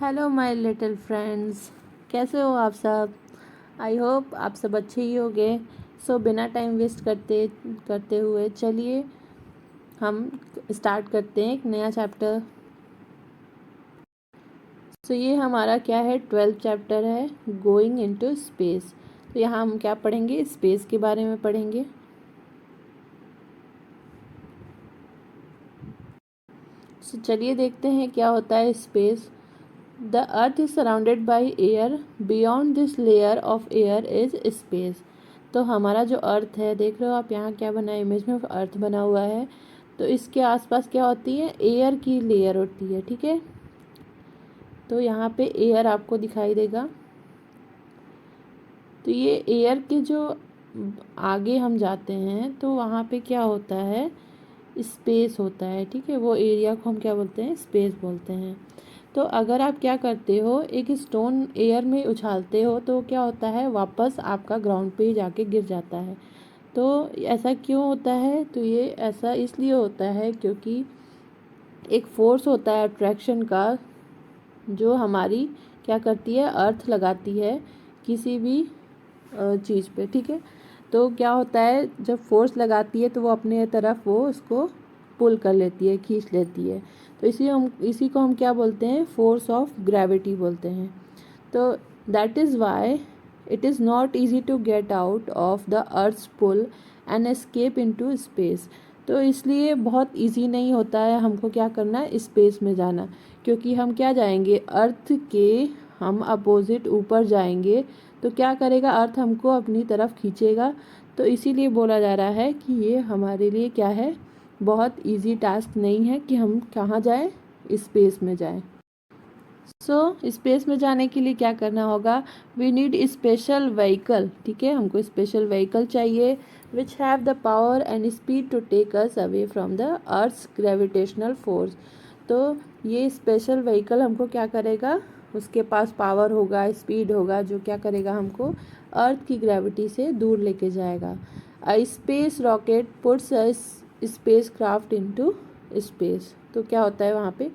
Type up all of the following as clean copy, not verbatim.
Hello my little friends, कैसे हो आप सब। आई होप आप सब अच्छे ही होंगे। सो बिना टाइम वेस्ट करते करते हुए चलिए हम स्टार्ट करते हैं एक नया चैप्टर। सो ये हमारा क्या है, 12th चैप्टर है, गोइंग इनटू स्पेस। तो यहाँ हम क्या पढ़ेंगे, स्पेस के बारे में पढ़ेंगे। सो चलिए देखते हैं क्या होता है space. The earth is surrounded by air. Beyond this layer of air is space. तो हमारा जो अर्थ है, देख रहे हो आप यहाँ क्या बना है, इमेज में अर्थ बना हुआ है। तो इसके आसपास क्या होती है, एयर की लेयर होती है, ठीक है। तो यहाँ पे एयर आपको दिखाई देगा। तो ये एयर के जो आगे हम जाते हैं तो वहाँ पे क्या होता है, स्पेस होता है, ठीक है। वो एरिया को हम क्या बोलते हैं, स्पेस बोलते हैं। तो अगर आप क्या करते हो, एक स्टोन एयर में उछालते हो तो क्या होता है, वापस आपका ग्राउंड पे ही जाके गिर जाता है। तो ऐसा क्यों होता है, तो ये ऐसा इसलिए होता है क्योंकि एक फोर्स होता है अट्रैक्शन का, जो हमारी क्या करती है, अर्थ लगाती है किसी भी चीज़ पे, ठीक है। तो क्या होता है, जब फोर्स लगाती है तो वो अपने तरफ वो उसको पुल कर लेती है, खींच लेती है। तो इसी को हम क्या बोलते हैं, फोर्स ऑफ ग्रेविटी बोलते हैं। तो that is why it is not easy to get out of the earth's pull and escape into space. तो इसलिए बहुत इजी नहीं होता है हमको क्या करना, स्पेस में जाना, क्योंकि हम क्या जाएंगे, अर्थ के हम अपोजिट ऊपर जाएंगे। तो क्या करेगा, अर्थ हमको अपनी तरफ खींचेगा। तो इसीलिए बोला जा रहा है कि ये हमारे लिए क्या है, बहुत इजी टास्क नहीं है कि हम कहाँ जाएं, स्पेस में जाएं। स्पेस में जाने के लिए क्या करना होगा, वी नीड स्पेशल व्हीकल, ठीक है। हमको स्पेशल व्हीकल चाहिए which have the power and speed to take us away from the earth's gravitational force. तो ये स्पेशल व्हीकल हमको क्या करेगा, उसके पास पावर होगा, स्पीड होगा, जो क्या करेगा, हमको अर्थ की ग्रेविटी से दूर लेके जाएगा। A space rocket puts a space craft into space. तो क्या होता है वहाँ पे,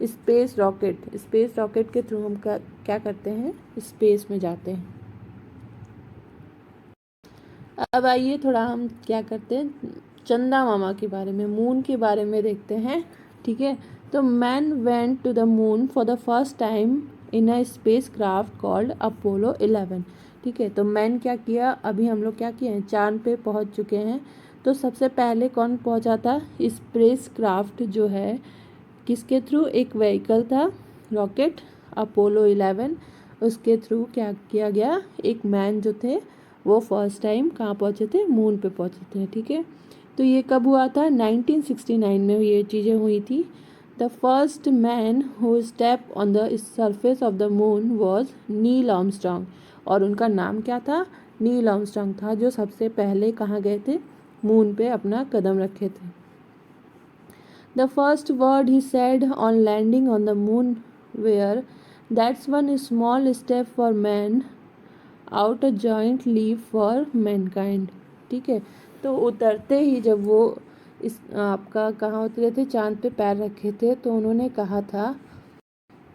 स्पेस रॉकेट के थ्रू हम क्या करते हैं, स्पेस में जाते हैं। अब आइए थोड़ा हम क्या करते हैं, चंदा मामा के बारे में, मून के बारे में देखते हैं, ठीक है। तो man went to the moon for the first time in a spacecraft called Apollo 11, ठीक है। तो मैन क्या किया, अभी हम लोग क्या किए हैं, चांद पे पहुंच चुके हैं। तो सबसे पहले कौन पहुंचा था, स्पेस क्राफ्ट जो है, किसके थ्रू, एक व्हीकल था, रॉकेट अपोलो 11, उसके थ्रू क्या किया गया, एक मैन जो थे वो फर्स्ट टाइम कहाँ पहुँचे थे, मून पे पहुँचे थे, ठीक है। तो ये कब हुआ था, 1969 में ये चीज़ें हुई थी। The first man who step on the surface of the moon was Neil Armstrong, और उनका नाम क्या था, नील आर्मस्ट्रॉन्ग था, जो सबसे पहले कहाँ गए थे, मून पे अपना कदम रखे थे। The first word he said on landing on the moon were, "That's one small step for man, out a giant leap for mankind." ठीक है। तो उतरते ही जब वो इस आपका कहाँ उतरे थे, चांद पे पैर रखे थे, तो उन्होंने कहा था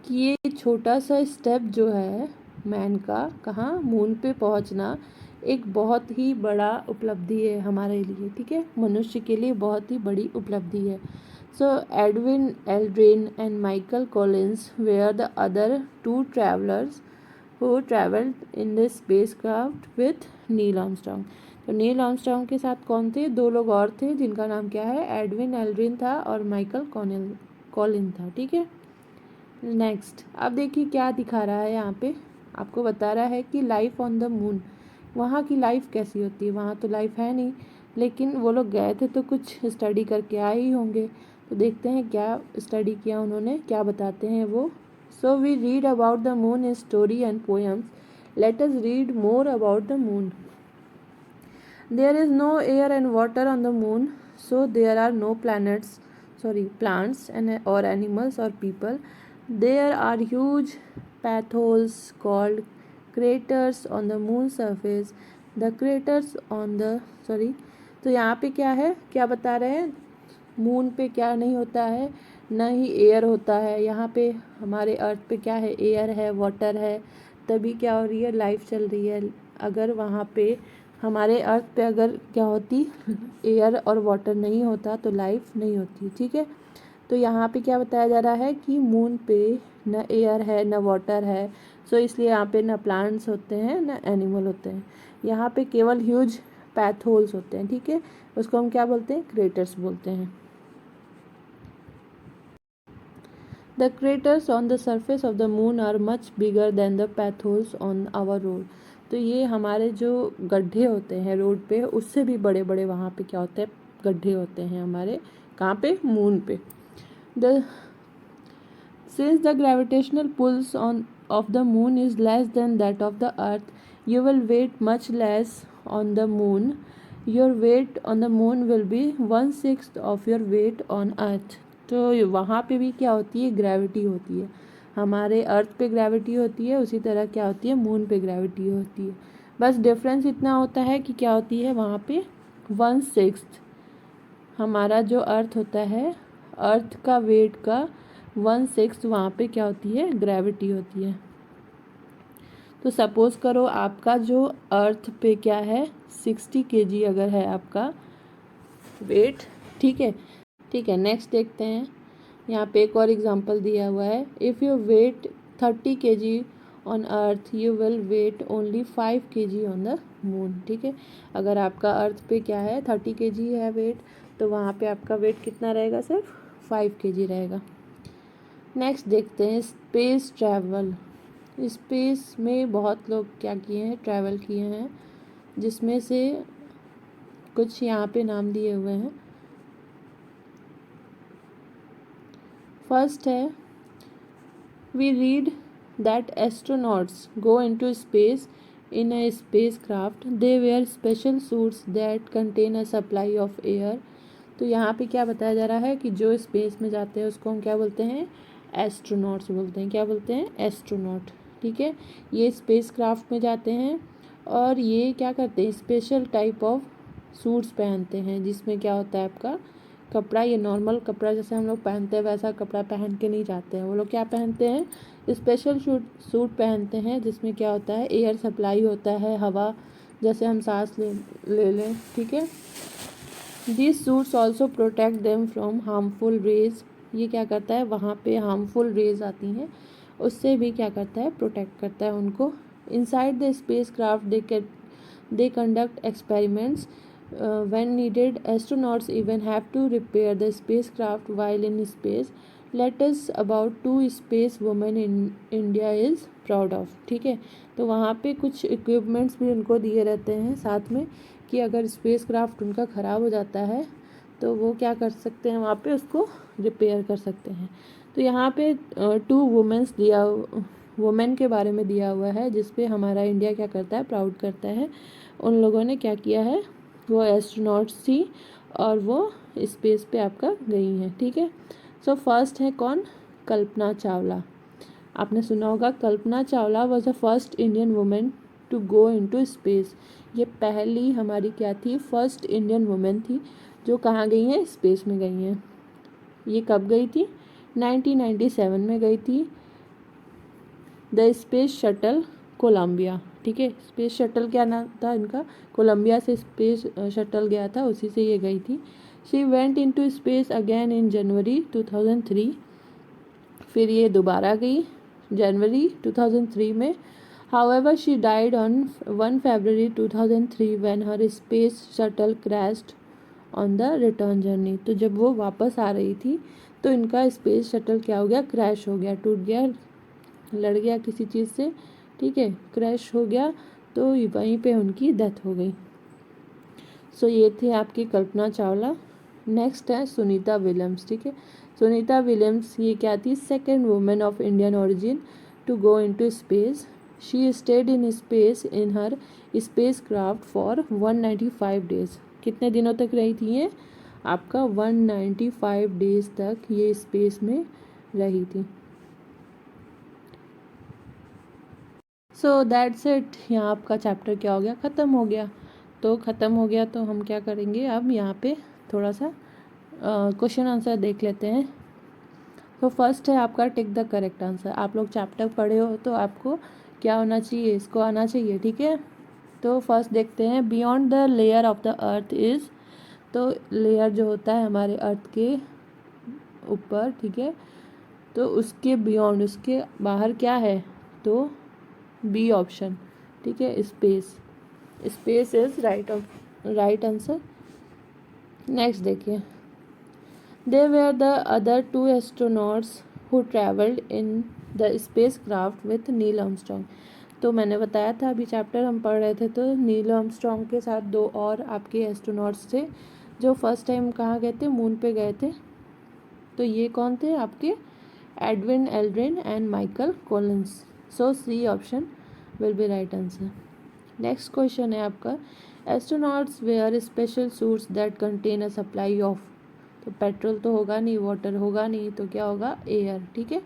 कि ये छोटा सा स्टेप जो है मैन का, कहाँ, मून पे पहुंचना, एक बहुत ही बड़ा उपलब्धि है हमारे लिए, ठीक है। मनुष्य के लिए बहुत ही बड़ी उपलब्धि है। So Edwin Aldrin and Michael Collins were the other two travelers who traveled in the spacecraft with Neil Armstrong. तो नील आर्मस्ट्रॉन्ग के साथ कौन थे, दो लोग और थे, जिनका नाम क्या है, एडविन एल्ड्रिन था और माइकल कॉलिन था, ठीक है। नेक्स्ट अब देखिए क्या दिखा रहा है यहाँ पे, आपको बता रहा है कि लाइफ ऑन द मून, वहाँ की लाइफ कैसी होती है, वहाँ तो लाइफ है नहीं, लेकिन वो लोग गए थे तो कुछ स्टडी करके आए ही होंगे। तो देखते हैं क्या स्टडी किया उन्होंने, क्या बताते हैं वो। So we read about the moon in story and poems, let us read more about the moon. There is no air and water on the moon, so there are no plants and or animals or people. There are huge potholes called craters on the moon surface. The craters on the तो यहाँ पे क्या है, क्या बता रहे हैं, moon पे क्या नहीं होता है, न ही एयर होता है। यहाँ पे हमारे अर्थ पे क्या है, एयर है, वाटर है, तभी क्या हो रही है, लाइफ चल रही है। अगर वहाँ पे हमारे अर्थ पे अगर क्या होती, एयर और वाटर नहीं होता तो लाइफ नहीं होती। ठीक है, तो यहाँ पे क्या बताया जा रहा है कि मून पे न एयर है न वाटर है, सो इसलिए यहाँ पे न प्लांट्स होते हैं न एनिमल होते हैं। यहाँ पे केवल ह्यूज पैथ होल्स होते हैं। ठीक है, उसको हम क्या बोलते हैं, क्रेटर्स बोलते हैं। The craters on the surface of the moon are much bigger than the pathholes on our road. तो ये हमारे जो गड्ढे होते हैं रोड पे, उससे भी बड़े बड़े वहाँ पे क्या होते हैं, गड्ढे होते हैं हमारे, कहाँ पे, मून पे। The Since the gravitational pulse on of the moon is less than that of the earth, you will weight much less on the moon. Your weight on the moon will be 1/6 of your weight on earth. तो वहाँ पे भी क्या होती है, gravity होती है। हमारे अर्थ पे ग्रेविटी होती है, उसी तरह क्या होती है, मून पे ग्रेविटी होती है। बस डिफरेंस इतना होता है कि क्या होती है वहाँ पे 1/6 हमारा जो अर्थ होता है, अर्थ का वेट का 1/6 वहाँ पे क्या होती है, ग्रेविटी होती है। तो सपोज करो आपका जो अर्थ पे क्या है, 60 kg अगर है आपका वेट। ठीक है, ठीक है, नेक्स्ट देखते हैं। यहाँ पे एक और एग्जांपल दिया हुआ है, if you weigh 30 kg on earth you will weigh only 5 kg on the moon. ठीक है, अगर आपका अर्थ पे क्या है 30 kg है वेट, तो वहाँ पे आपका वेट कितना रहेगा, सिर्फ 5 kg रहेगा। नेक्स्ट देखते हैं स्पेस ट्रैवल। स्पेस में बहुत लोग क्या किए हैं, ट्रैवल किए हैं, जिसमें से कुछ यहाँ पे नाम दिए हुए हैं। फर्स्ट है, we read that astronauts go into space in a spacecraft, they wear special suits that contain a supply of air. तो यहाँ पे क्या बताया जा रहा है कि जो स्पेस में जाते हैं उसको हम क्या बोलते हैं, एस्ट्रोनॉट्स बोलते हैं। क्या बोलते हैं, एस्ट्रोनॉट। ठीक है, ये स्पेस क्राफ्ट में जाते हैं और ये क्या करते हैं, स्पेशल टाइप ऑफ सूट्स पहनते हैं, जिसमें क्या होता है आपका कपड़ा, ये नॉर्मल कपड़ा जैसे हम लोग पहनते हैं वैसा कपड़ा पहन के नहीं जाते हैं। वो लोग क्या पहनते हैं, स्पेशल सूट पहनते हैं, जिसमें क्या होता है, एयर सप्लाई होता है, हवा, जैसे हम सांस ले लें। ठीक है, this suits also protect them from harmful rays. ये क्या करता है, वहाँ पे हार्मफुल रेज आती हैं, उससे भी क्या करता है, प्रोटेक्ट करता है उनको। Inside the space craft they conduct experiments when needed. Astronauts even have to repair the space craft while in space. Latest about 2 space women in India is proud of. ठीक है, तो वहाँ पे कुछ इक्विपमेंट्स भी उनको दिए रहते हैं साथ में, कि अगर स्पेस क्राफ्ट उनका ख़राब हो जाता है तो वो क्या कर सकते हैं, वहाँ पे उसको रिपेयर कर सकते हैं। तो यहाँ पे 2 वुमेन के बारे में दिया हुआ है, जिस पे हमारा इंडिया क्या करता है, प्राउड करता है। उन लोगों ने क्या किया है, वो एस्ट्रोनॉट्स थी और वो स्पेस पे आपका गई हैं। ठीक है, सो फर्स्ट है कौन, कल्पना चावला। आपने सुना होगा, Kalpana Chawla was the first Indian women to go into space. ये पहली हमारी क्या थी, फर्स्ट इंडियन वुमेन थी जो कहाँ गई हैं, स्पेस में गई हैं। ये कब गई थी, 1997 में गई थी, द स्पेस शटल कोलंबिया। ठीक है, स्पेस शटल क्या नाम था इनका, कोलंबिया से स्पेस शटल गया था, उसी से ये गई थी। She went into space again in January 2003। फिर ये दोबारा गई जनवरी 2003 में। However, she died on 1 February 2003 when her space shuttle crashed on the return journey. तो जब वो वापस आ रही थी तो इनका स्पेस शटल क्या हो गया, क्रैश हो गया, टूट गया, लड़ गया किसी चीज़ से। ठीक है, क्रैश हो गया, तो वहीं पे उनकी डेथ हो गई। सो ये थे आपकी कल्पना चावला। नेक्स्ट है सुनीता विलियम्स। ठीक है, सुनीता विलियम्स ये क्या थी, second women of Indian origin to go into space. She stayed in space in her spacecraft for 195 days. कितने दिनों तक रही थी ये, आपका 195 डेज तक ये स्पेस में रही थी। सो दैट्स इट, यहाँ आपका चैप्टर क्या हो गया, ख़त्म हो गया। तो ख़त्म हो गया तो हम क्या करेंगे, अब यहाँ पे थोड़ा सा क्वेश्चन आंसर देख लेते हैं। तो फर्स्ट है आपका टिक द करेक्ट आंसर। आप लोग चैप्टर पढ़े हो तो आपको क्या होना चाहिए, इसको आना चाहिए, ठीक है। तो फर्स्ट देखते हैं, beyond the layer of the earth is, तो लेयर जो होता है हमारे अर्थ के ऊपर, ठीक है, तो उसके बियॉन्ड, उसके बाहर क्या है, तो बी ऑप्शन, ठीक है, space. Space is right answer. Next देखिए, they were the other 2 astronauts who travelled in the space craft with Neil Armstrong. तो मैंने बताया था, अभी चैप्टर हम पढ़ रहे थे, तो नील आर्मस्ट्रॉन्ग के साथ 2 और आपके एस्ट्रोनॉट्स थे जो फर्स्ट टाइम कहाँ गए थे, मून पे गए थे। तो ये कौन थे आपके, Edwin Aldrin and Michael Collins. So C option will be right answer. Next question है आपका, astronauts wear special suits that contain a supply of, तो पेट्रोल तो होगा नहीं, वाटर होगा नहीं, तो क्या होगा, एयर, ठीक है।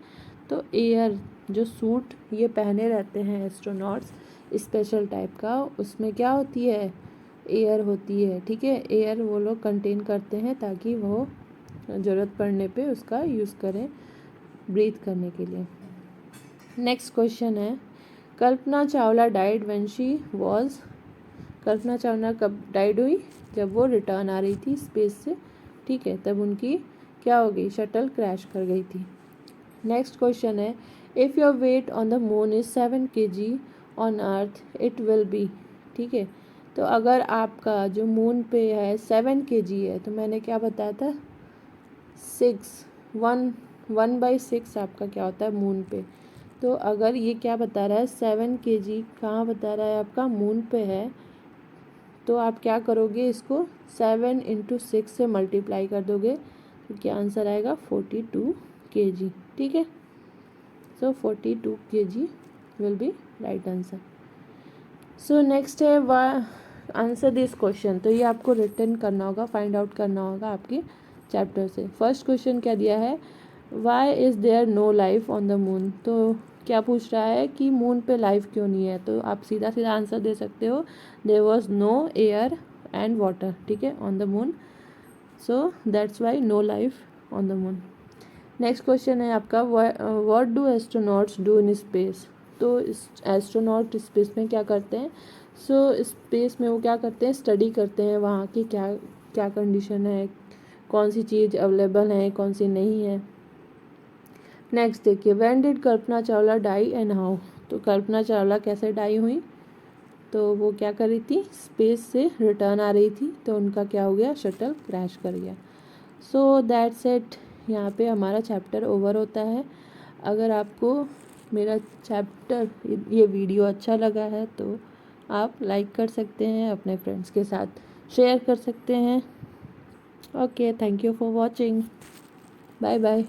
तो एयर जो सूट ये पहने रहते हैं एस्ट्रोनॉट्स स्पेशल टाइप का, उसमें क्या होती है, एयर होती है, ठीक है। एयर वो लोग कंटेन करते हैं ताकि वो ज़रूरत पड़ने पे उसका यूज़ करें ब्रीथ करने के लिए। नेक्स्ट क्वेश्चन है, Kalpana Chawla died when she was, Kalpana Chawla कब डाइड हुई, जब वो रिटर्न आ रही थी स्पेस से, ठीक है, तब उनकी क्या हो गई, शटल क्रैश कर गई थी। नेक्स्ट क्वेश्चन है, if your weight on the moon is 7 kg on earth it will be, ठीक है। तो अगर आपका जो मून पे है 7 kg है, तो मैंने क्या बताया था, 1/6 आपका क्या होता है मून पे। तो अगर ये क्या बता रहा है, 7 kg कहाँ बता रहा है आपका, मून पे है, तो आप क्या करोगे, इसको 7 × 6 से मल्टीप्लाई कर दोगे, तो क्या आंसर आएगा, 42 kg, ठीक है। सो 42 kg will be right answer. So next है, आंसर दिस क्वेश्चन, तो ये आपको रिटर्न करना होगा, फाइंड आउट करना होगा आपके चैप्टर से। फर्स्ट क्वेश्चन क्या दिया है, why is there no life on the moon, तो क्या पूछ रहा है कि मून पे लाइफ क्यों नहीं है, तो आप सीधा सीधा आंसर दे सकते हो, there was no air and water, ठीक है, on the moon, so that's why no life on the moon. Next question है आपका, what do astronauts do in space, तो एस्ट्रोनॉट स्पेस में क्या करते हैं, सो स्पेस में वो क्या करते हैं, स्टडी करते हैं वहाँ की क्या क्या कंडीशन है, कौन सी चीज़ अवेलेबल है, कौन सी नहीं है। नेक्स्ट देखिए, when did Kalpana Chawla die and how, तो कल्पना चावला कैसे डाई हुई, तो वो क्या कर रही थी, स्पेस से रिटर्न आ रही थी, तो उनका क्या हो गया, शटल क्रैश कर गया। सो दैट्स इट, यहाँ पे हमारा चैप्टर ओवर होता है। अगर आपको मेरा चैप्टर, ये वीडियो अच्छा लगा है तो आप लाइक कर सकते हैं, अपने फ्रेंड्स के साथ शेयर कर सकते हैं। Okay, thank you for watching, bye bye.